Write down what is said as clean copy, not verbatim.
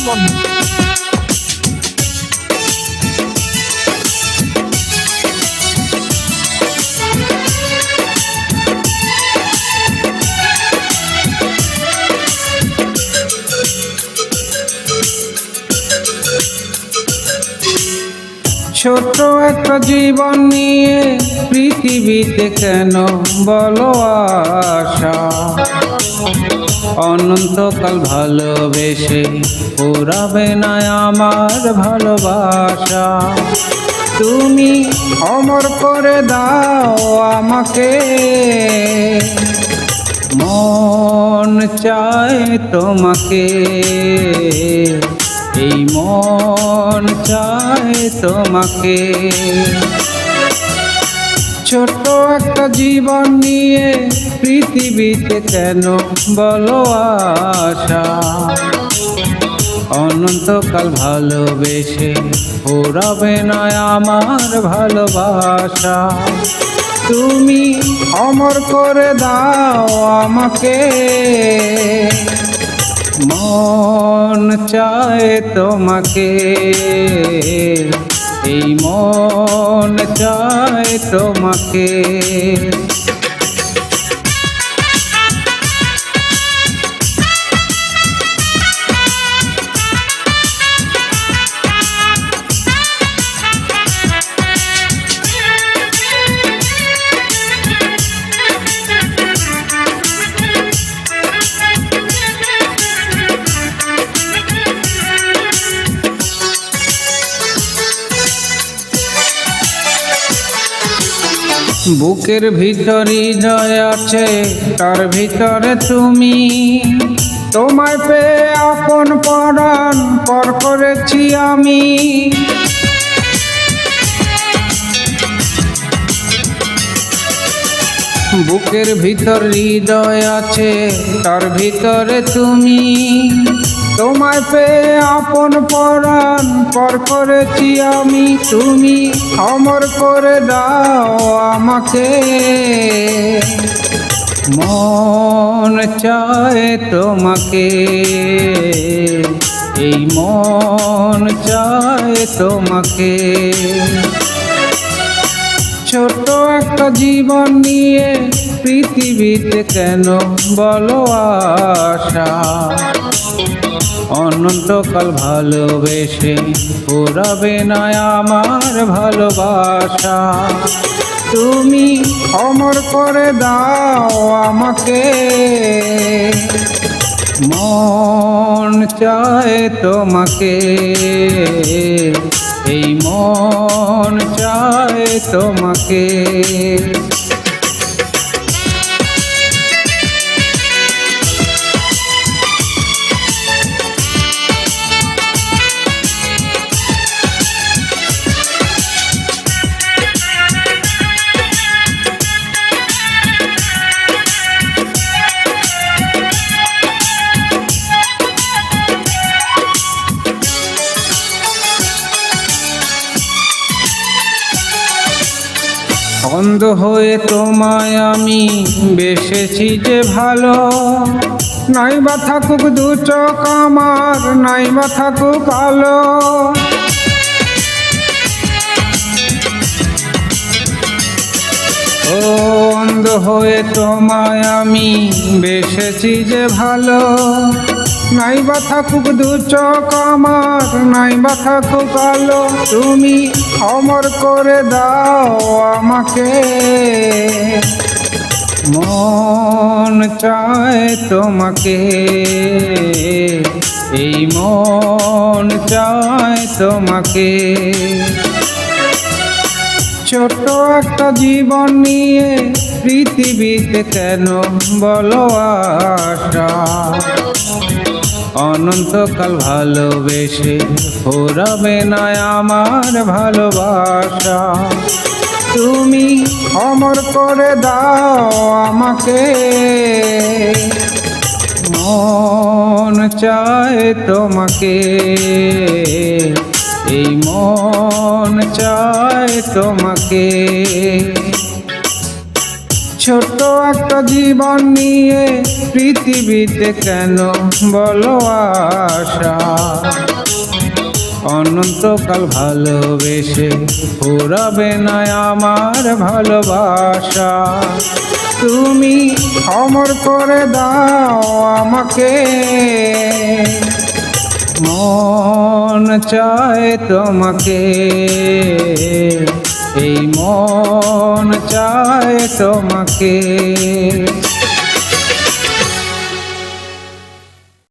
জীবন। ছোট একটা জীবন নিয়ে পৃথিবীতে কেন বলো আশা, অনন্তকাল ভালোবেসে পুরাবে না আমার ভালোবাসা। তুমি অমর করে দাও আমাকে, মন চায় তোমাকে, এই মন চায় তোমাকে। ছোট একটা জীবন নিয়ে পৃথিবীতে কেন বলো আশা, অনন্তকাল ভালোবেসে পুরাবে না আমার ভালোবাসা। তুমি অমর করে দাও আমাকে, মন চায় তোমাকে, এই মন চায় তোমাকে। বুকের ভিতর হৃদয় আছে, তার ভিতরে তুমি, তোমায় পেয়ে আপন পরাণ পর করেছি আমি। বুকের ভিতর হৃদয় আছে, তার ভিতরে তুমি, তোমায় পেয়ে আপন পরাণ পর করেছি আমি। তুমি অমর করে দাও আমাকে, মন চায় তোমাকে, এই মন চায় তোমাকে। ছোট একটা জীবন নিয়ে পৃথিবীতে কেন বলো আশা, অনন্তকাল ভালোবেসে পুরাবে না আমার ভালোবাসা। তুমি অমর করে দাও আমাকে, মন চায় তোমাকে, এই মন চায় তোমাকে। অন্ধ হয়ে তোমায় আমি বেসেছি যে ভালো, নাই বা থাকুক দু চোখ আমার, নাই বা থাকুক আলো। ও অন্ধ হয়ে তোমায় আমি বেসেছি যে ভালো, নাই বা থাকুক দু চোখ আমার, নাই বা থাকুক আলো। তুমি অমর করে দাও আমাকে, মন চায় তোমাকে, এই মন চায় তোমাকে। ছোট একটা জীবন নিয়ে পৃথিবীতে কেন বলো আশা, অনন্তকাল ভালোবেসে পুরাবে না আমার ভালোবাসা। তুমি অমর করে দাও আমাকে, মন চায় তোমাকে, এই মন চায় তোমাকে। ছোট্ট একটা জীবন নিয়ে পৃথিবীতে কেন বলো আশা? অনন্তকাল ভালোবেসে ফুরাবে না আমার ভালোবাসা। তুমি অমর করে দাও আমাকে, মন চায় তোমাকে, এই মন চায় তোমাকে।